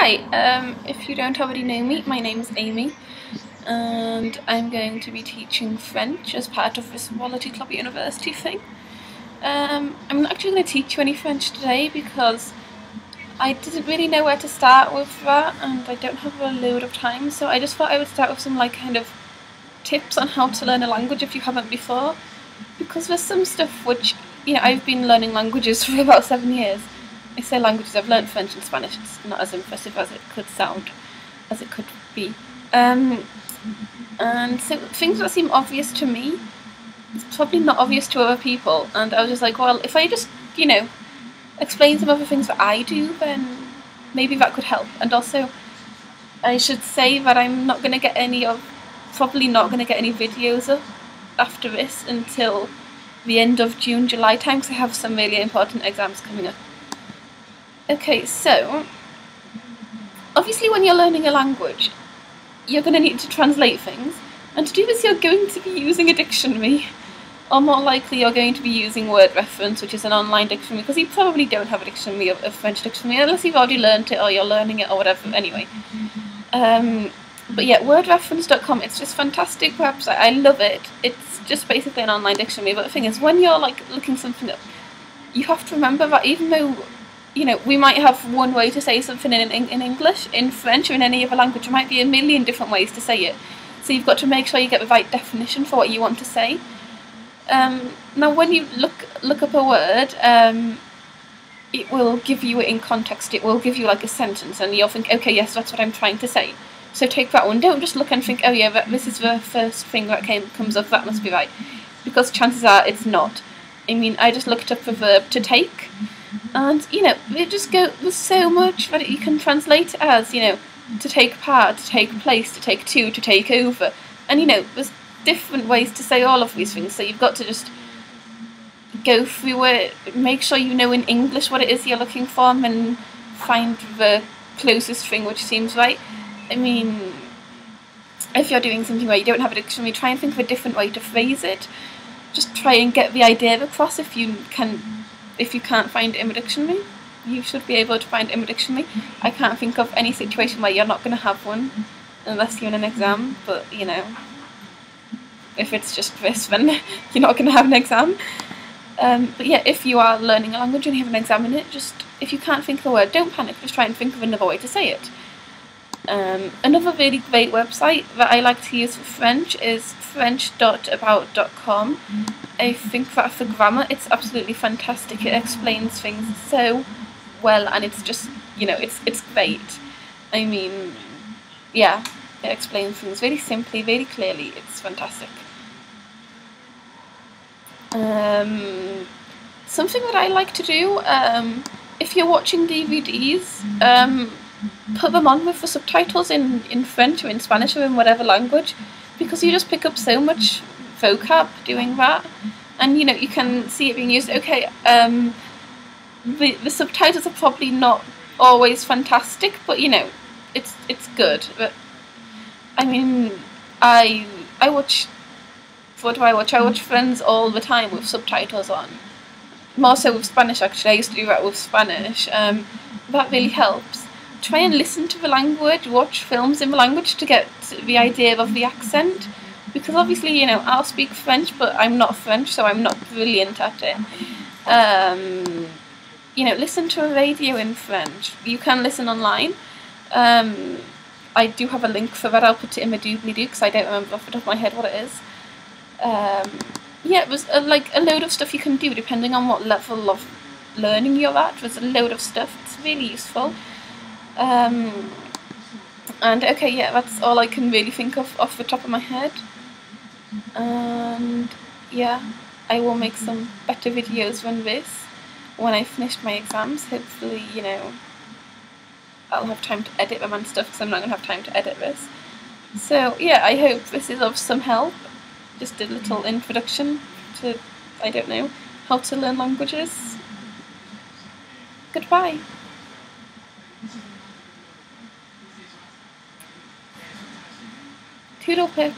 Hi, if you don't already know me, my name is Amy, and I'm going to be teaching French as part of this Quality Club University thing. I'm not actually going to teach you any French today because I didn't really know where to start with that, and I don't have a load of time, so I just thought I would start with some kind of tips on how to learn a language if you haven't before, because there's some stuff which, I've been learning languages for about 7 years. I say languages, I've learned French and Spanish, it's not as impressive as it could sound, as it could be. And so things that seem obvious to me, it's probably not obvious to other people, and I was just like, well, if I just, explain some other things that I do, then maybe that could help. And also, I should say that I'm not going to get probably not going to get any videos up after this until the end of June, July time, because I have some really important exams coming up. Okay, so obviously when you're learning a language, you're going to need to translate things, and to do this you're going to be using a dictionary, or more likely you're going to be using Word Reference, which is an online dictionary, because you probably don't have a dictionary, a French dictionary, unless you've already learnt it or you're learning it or whatever, anyway. But yeah, wordreference.com, it's just a fantastic website, I love it. It's just basically an online dictionary, but the thing is, when you're looking something up, you have to remember that even though we might have one way to say something in English, in French, or in any other language, there might be a million different ways to say it. So you've got to make sure you get the right definition for what you want to say. Now when you look up a word, it will give you it in context, it will give you a sentence, and you'll think, okay, yes, that's what I'm trying to say. So take that one, don't just look and think, oh yeah, this is the first thing that comes up, that must be right. Because chances are it's not. I mean, I just looked up the verb to take, and it just there's so much that you can translate it as, to take part, to take place, to take to take over, and there's different ways to say all of these things, so you've got to just go through it, make sure you know in English what it is you're looking for, and find the closest thing which seems right. I mean, if you're doing something where you don't have a dictionary, try and think of a different way to phrase it. Just try and get the idea across. If you can't find it in a dictionary, you should be able to find it in a dictionary. I can't think of any situation where you're not going to have one, unless you're in an exam, but if it's just this, then you're not going to have an exam. But yeah, if you are learning a language and you have an exam in it, if you can't think of a word, don't panic, just try and think of another way to say it. Another really great website that I like to use for French is french.about.com. I think that for grammar it's absolutely fantastic. It explains things so well, and it's just, it's great. I mean, yeah, it explains things very simply, very clearly. It's fantastic. Something that I like to do, if you're watching DVDs, put them on with the subtitles in French or in Spanish or in whatever language, because you just pick up so much vocab doing that, and you can see it being used. Okay, the subtitles are probably not always fantastic, but it's good. But I mean, I watch, what do I watch? I watch Friends all the time with subtitles on. More so with Spanish, actually. I used to do that with Spanish. That really helps. Try and listen to the language, watch films in the language to get the idea of the accent, because obviously, I'll speak French, but I'm not French, so I'm not brilliant at it. Listen to a radio in French. You can listen online. I do have a link for that, I'll put it in my doobly-doo, because I don't remember off the top of my head what it is. Yeah, there's a load of stuff you can do depending on what level of learning you're at. There's a load of stuff, it's really useful. And okay, yeah, that's all I can really think of off the top of my head. And yeah, I will make some better videos than this when I finish my exams. Hopefully, I'll have time to edit them and stuff, because I'm not going to have time to edit this. So yeah, I hope this is of some help. Just a little introduction to, I don't know, how to learn languages. Goodbye. Toodle pip.